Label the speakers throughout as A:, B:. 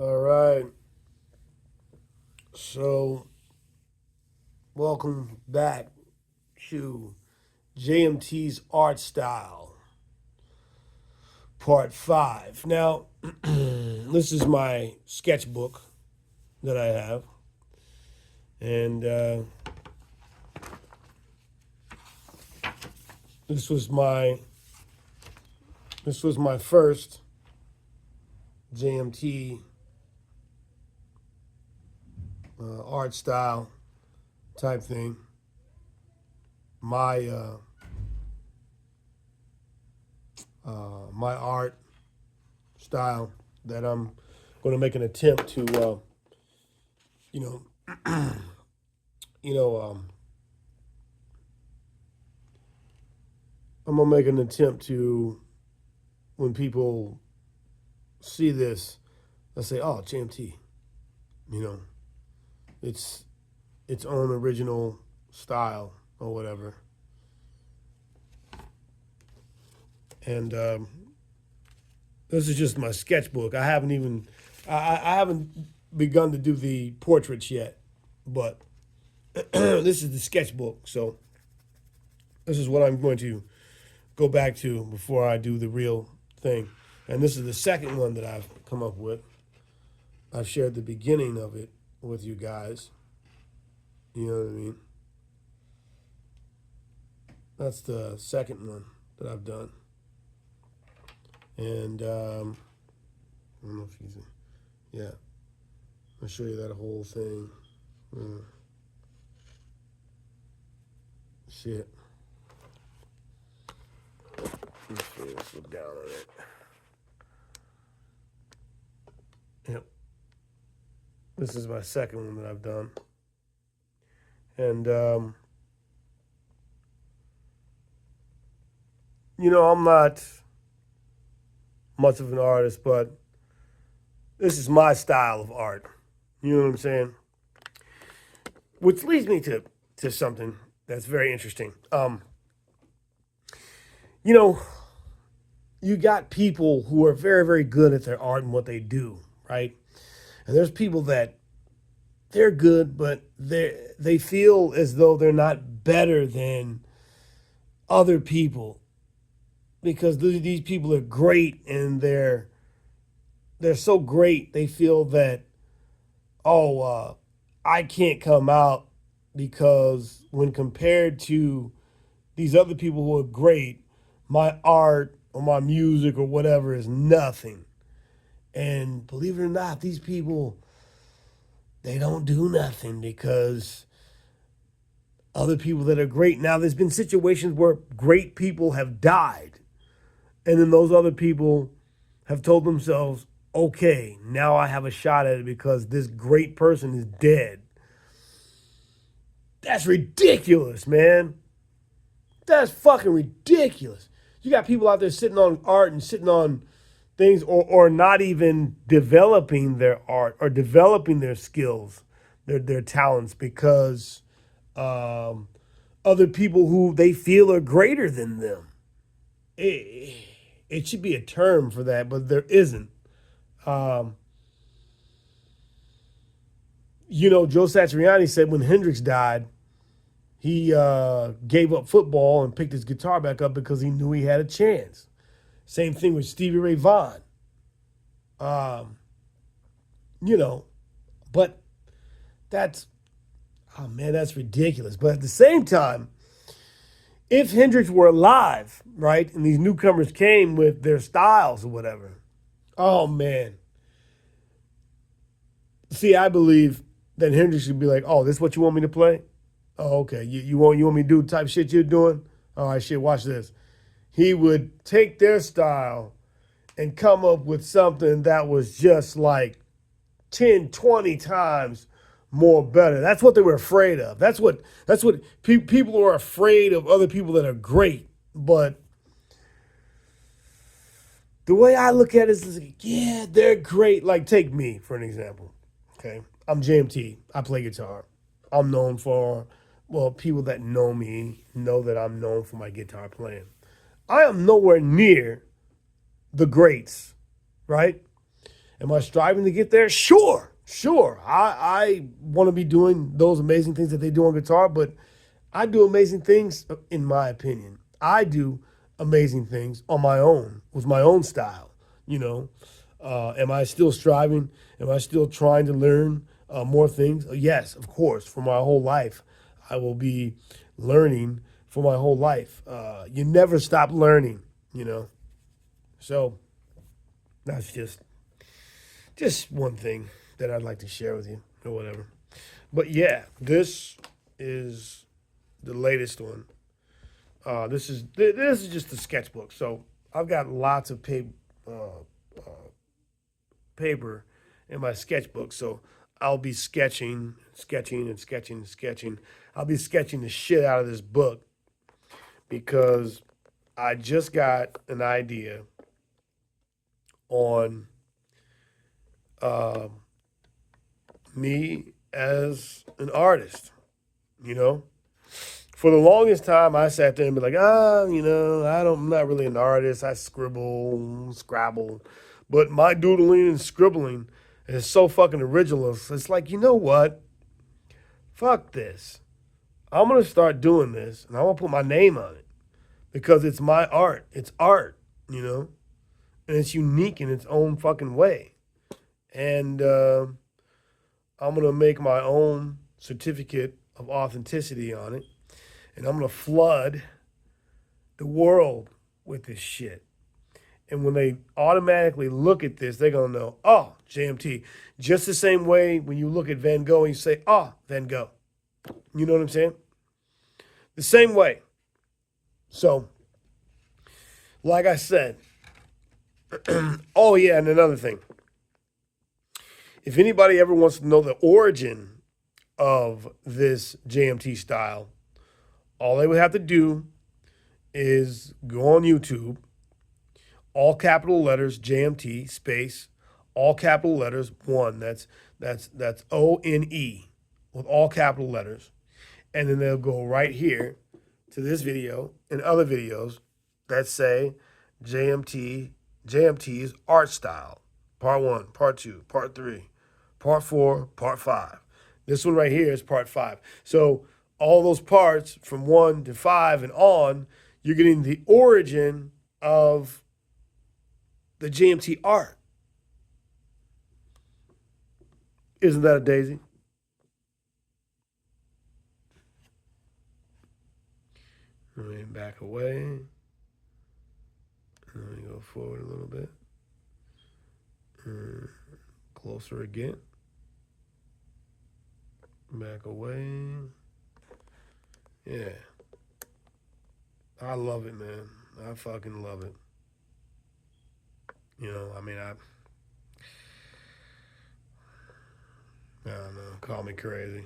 A: All right. So, welcome back to JMTS Art Style, Part 5. Now, this is my sketchbook that I have. And this was my first JMT art style type thing. My my art style that I'm going to make an attempt to, you know, you know, I'm gonna make an attempt to, when people see this, they'll say, "Oh, JMT," you know, it's its own original style or whatever. And this is just my sketchbook. I haven't begun to do the portraits yet, but this is the sketchbook. So this is what I'm going to go back to before I do the real thing. And this is the second one that I've come up with. I've shared the beginning of it with you guys. You know what I mean? That's the second one that I've done. And I don't know if you can, yeah. I'll show you that whole thing. Shit. Let's look down on it. Yep. This is my second one that I've done. And, I'm not much of an artist, but this is my style of art. You know what I'm saying? Which leads me to something that's very interesting. You know, you got people who are very, very good at their art and what they do, right? And there's people that they're good, but they feel as though they're not better than other people because these people are great and they're so great they feel that I can't come out because when compared to these other people who are great, my art or my music or whatever is nothing. And believe it or not, these people, they don't do nothing because other people that are great. Now, there's been situations where great people have died. And then those other people have told themselves, okay, now I have a shot at it because this great person is dead. That's ridiculous, man. That's fucking ridiculous. You got people out there sitting on art and sitting on things or not even developing their art or developing their skills, their talents because other people who they feel are greater than them. It should be a term for that, but there isn't. Um, Joe Satriani said when Hendrix died, he gave up football and picked his guitar back up because he knew he had a chance. Same thing with Stevie Ray Vaughan. Um, you know, but that's, oh man, that's ridiculous. But at the same time, if Hendrix were alive, right, and these newcomers came with their styles or whatever, oh man. See, I believe that Hendrix should be like, oh, this is what you want me to play? Oh, okay. You want me to do the type of shit you're doing? All right, shit, watch this. He would take their style and come up with something that was just like 10, 20 times more better. That's what they were afraid of. That's what people are afraid of, other people that are great. But the way I look at it is like, yeah, they're great. Like, take me for an example. Okay. I'm JMT. I play guitar. I'm known for, well, people that know me know that I'm known for my guitar playing. I am nowhere near the greats, right? Am I striving to get there? Sure, sure. I want to be doing those amazing things that they do on guitar, but I do amazing things, in my opinion. I do amazing things on my own, with my own style, you know. Am I still striving? Am I still trying to learn more things? Yes, of course. For my whole life, I will be learning for my whole life. You never stop learning, you know. So that's just one thing that I'd like to share with you or whatever. But yeah, this is the latest one. This is just a sketchbook. So I've got lots of paper in my sketchbook. So I'll be sketching. I'll be sketching the shit out of this book because I just got an idea on uh, me as an artist, you know? For the longest time, I sat there and be like, I'm not really an artist. I scribble, scrabble. But my doodling and scribbling is so fucking original. It's like, you know what? Fuck this. I'm going to start doing this and I'm going to put my name on it because it's my art. It's art, you know? And it's unique in its own fucking way. And I'm going to make my own certificate of authenticity on it. And I'm going to flood the world with this shit. And when they automatically look at this, they're going to know, oh, JMT. Just the same way when you look at Van Gogh and you say, oh, Van Gogh. You know what I'm saying? The same way. So, like I said, oh, yeah, and another thing. If anybody ever wants to know the origin of this JMT style, all they would have to do is go on YouTube, all capital letters, JMT, space, all capital letters, one. That's ONE with all capital letters. And then they'll go right here to this video and other videos that say JMT's art style. Part 1, Part 2, Part 3, Part 4, Part 5. This one right here is Part 5. So all those parts from 1 to 5 and on, you're getting the origin of the JMT art. Isn't that a daisy? Let me back away. Let me go forward a little bit. Closer again. Back away. Yeah. I love it, man. I fucking love it. You know, I mean, I don't know. Call me crazy.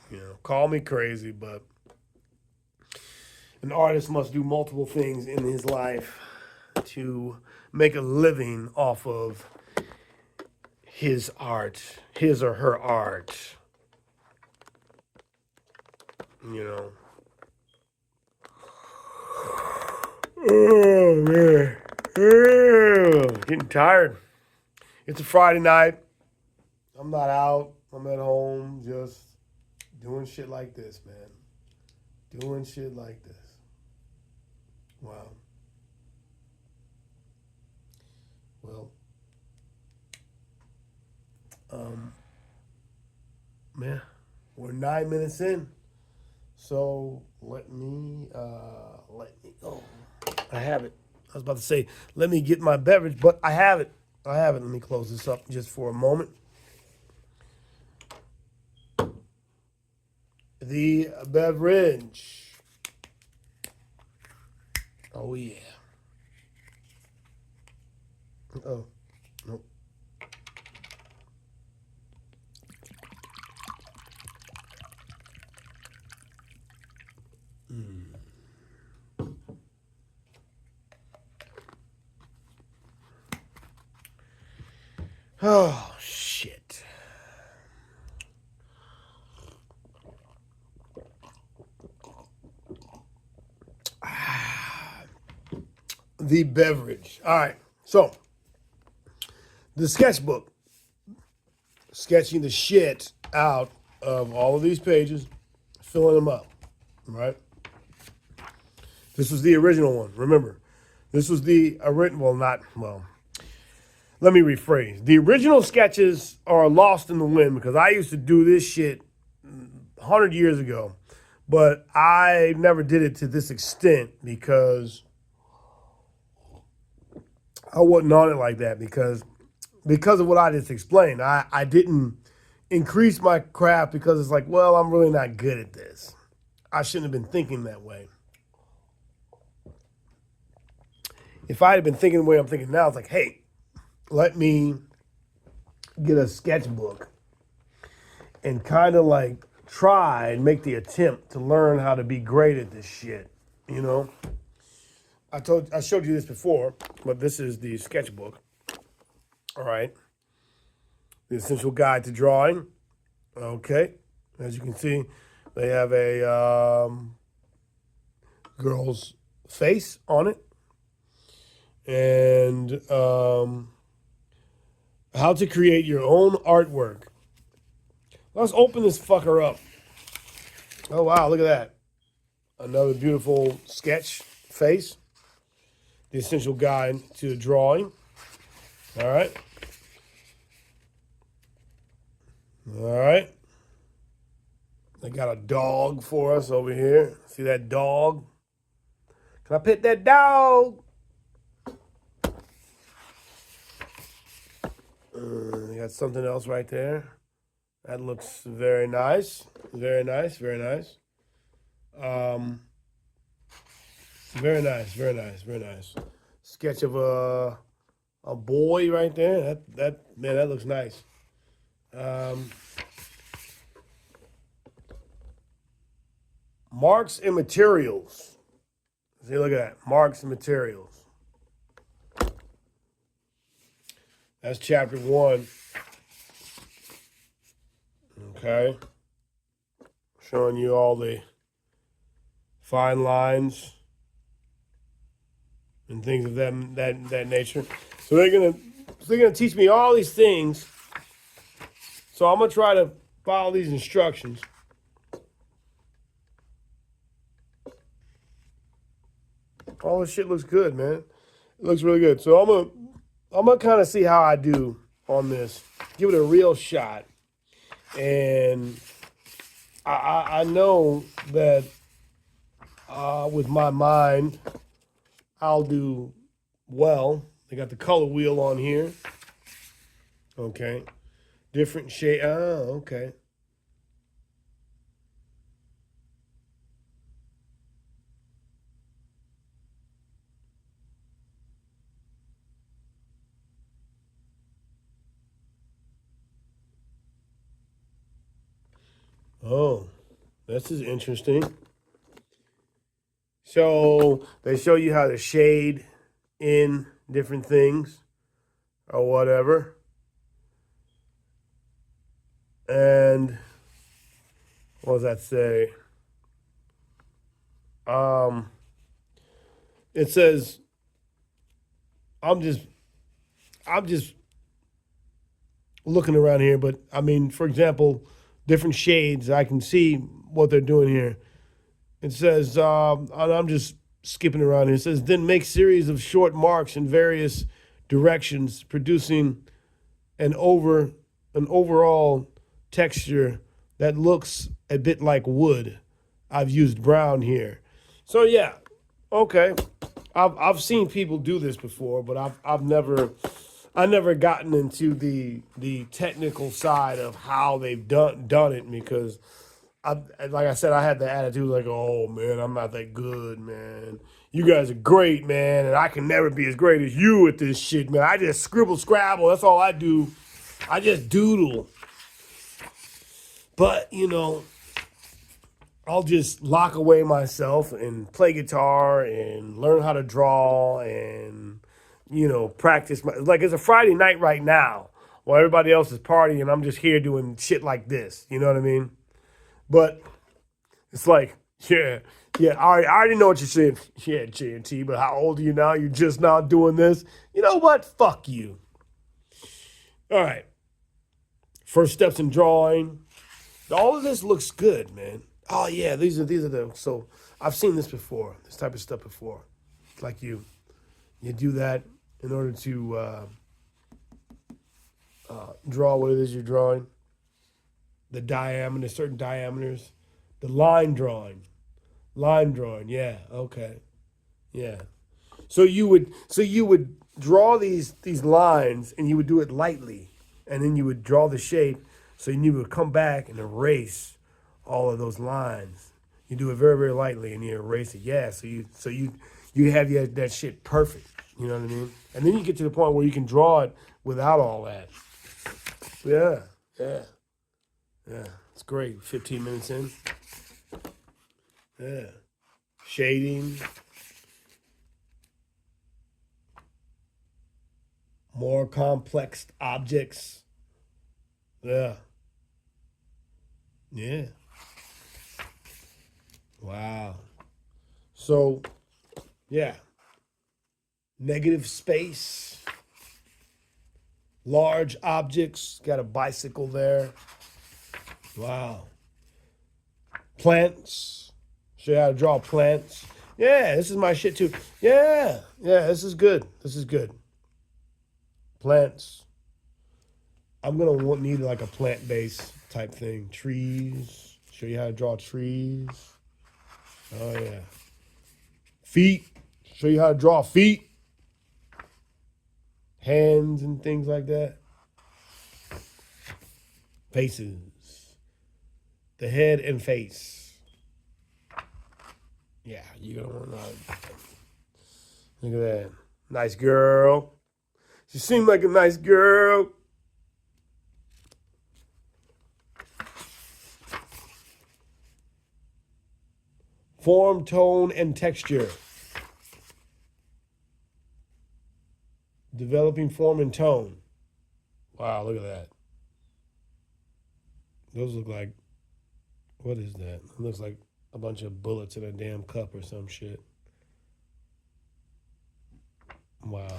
A: You know, call me crazy, but an artist must do multiple things in his life to make a living off of his art, his or her art. You know. Oh, man. Getting tired. It's a Friday night. I'm not out. I'm at home just doing shit like this, man. Doing shit like this. Wow. Well, man, we're 9 minutes in. So let me go. I have it. I was about to say, let me get my beverage, but I have it. Let me close this up just for a moment. The beverage. Oh, yeah. Oh, nope. Oh, shit. The beverage. All right. So, the sketchbook, sketching the shit out of all of these pages, filling them up, right? This was the original one. Remember, this was the original, let me rephrase. The original sketches are lost in the wind because I used to do this shit 100 years ago, but I never did it to this extent because I wasn't on it like that because of what I just explained. I didn't increase my craft because it's like, well, I'm really not good at this. I shouldn't have been thinking that way. If I had been thinking the way I'm thinking now, it's like, hey, let me get a sketchbook and kind of like try and make the attempt to learn how to be great at this shit, you know? I showed you this before, but this is the sketchbook. All right. The Essential Guide to Drawing. Okay. As you can see, they have a girl's face on it. And how to create your own artwork. Let's open this fucker up. Oh, wow. Look at that. Another beautiful sketch face. The Essential Guide to Drawing. All right. All right. They got a dog for us over here. See that dog? Can I pet that dog? They got something else right there. That looks very nice. Very nice. Very nice. Very nice. Very nice. Very nice. Sketch of a boy right there. That looks nice. Marks and materials. See, look at that. Marks and materials. That's chapter 1. Okay. Showing you all the fine lines and things of that nature. So they're gonna teach me all these things. So I'm gonna try to follow these instructions. All this shit looks good, man. It looks really good. So I'm gonna kind of see how I do on this. Give it a real shot. And I know that with my mind, I'll do well. They got the color wheel on here. Okay. Different shade. Oh, okay. Oh, this is interesting. So they show you how to shade in different things or whatever. And what does that say? It says, I'm just looking around here, but I mean, for example, different shades, I can see what they're doing here. It says, I'm just skipping around here. It says, then make series of short marks in various directions, producing an overall texture that looks a bit like wood. I've used brown here. So yeah, okay. I've seen people do this before, but I've never gotten into the technical side of how they've done it because like I said, I had the attitude like, oh man, I'm not that good, man. You guys are great, man, and I can never be as great as you at this shit, man. I just scribble, scrabble. That's all I do. I just doodle. But, I'll just lock away myself and play guitar and learn how to draw and, practice. Like it's a Friday night right now while everybody else is partying and I'm just here doing shit like this. You know what I mean? But it's like, yeah, Yeah, I already know what you're saying. Yeah, JNT, but how old are you now? You're just now doing this. You know what? Fuck you. All right. First steps in drawing. All of this looks good, man. Oh yeah, these are the so I've seen this before. This type of stuff before. Like you do that in order to draw what it is you're drawing. The diameter, certain diameters. The line drawing. Yeah, okay, yeah. So you would draw these lines, and you would do it lightly, and then you would draw the shape. So you would come back and erase all of those lines. You do it very very lightly, and you erase it. Yeah. So you have that shit perfect. You know what I mean? And then you get to the point where you can draw it without all that. Yeah. Yeah. Yeah. It's great. 15 minutes in. Yeah. Shading. More complex objects. Yeah. Yeah. Wow. So, yeah. Negative space, large objects. Got a bicycle there. Wow. Plants. Show you how to draw plants. Yeah, this is my shit too. Yeah. Yeah, this is good. This is good. Plants. I'm gonna need like a plant base type thing. Trees. Show you how to draw trees. Oh yeah. Feet. Show you how to draw feet. Hands and things like that. Faces. The head and face. Yeah, you don't want to. Look at that. Nice girl. She seemed like a nice girl. Form, tone, and texture. Developing form and tone. Wow, look at that. Those look like, what is that? It looks like a bunch of bullets in a damn cup or some shit. Wow.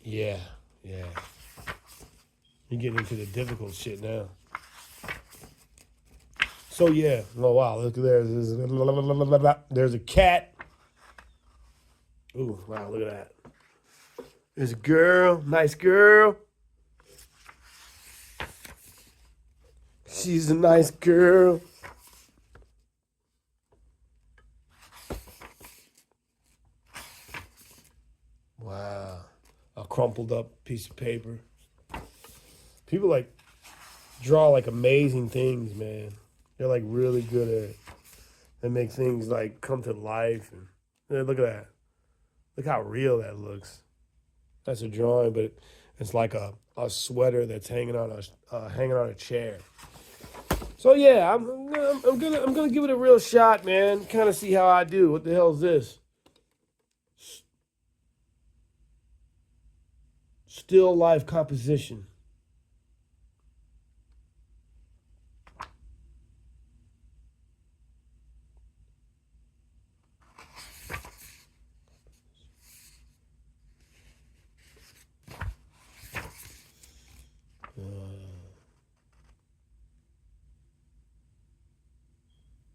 A: Yeah, yeah. You're getting into the difficult shit now. So yeah, oh wow, look at there. There's a cat. Ooh, wow, look at that. There's a girl, nice girl. She's a nice girl. Wow. A crumpled up piece of paper. People like draw like amazing things, man. They're like really good at it. They make things like come to life. And yeah, look at that. Look how real that looks. That's a drawing, but it's like a sweater that's hanging on a chair. So yeah, I'm gonna give it a real shot, man. Kind of see how I do. What the hell is this? Still life composition.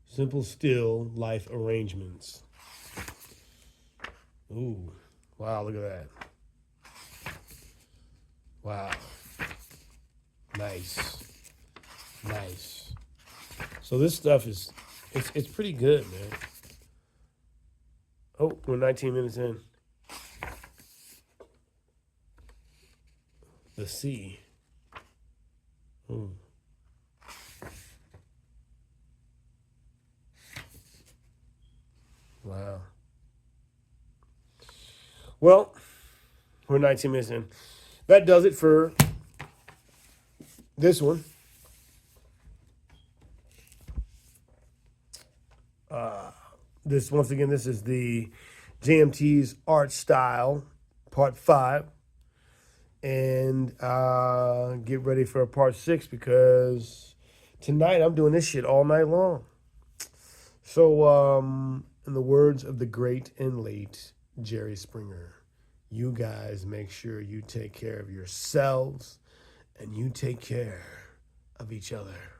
A: Simple still life arrangements. Ooh, wow! Look at that. Wow, nice, nice. So this stuff is, it's pretty good, man. Oh, we're 19 minutes in. The sea. Ooh. Wow. Well, we're 19 minutes in. That does it for this one. This once again, this is the JMTS Art Style Part 5, and get ready for Part 6 because tonight I'm doing this shit all night long. So, in the words of the great and late Jerry Springer, you guys make sure you take care of yourselves and you take care of each other.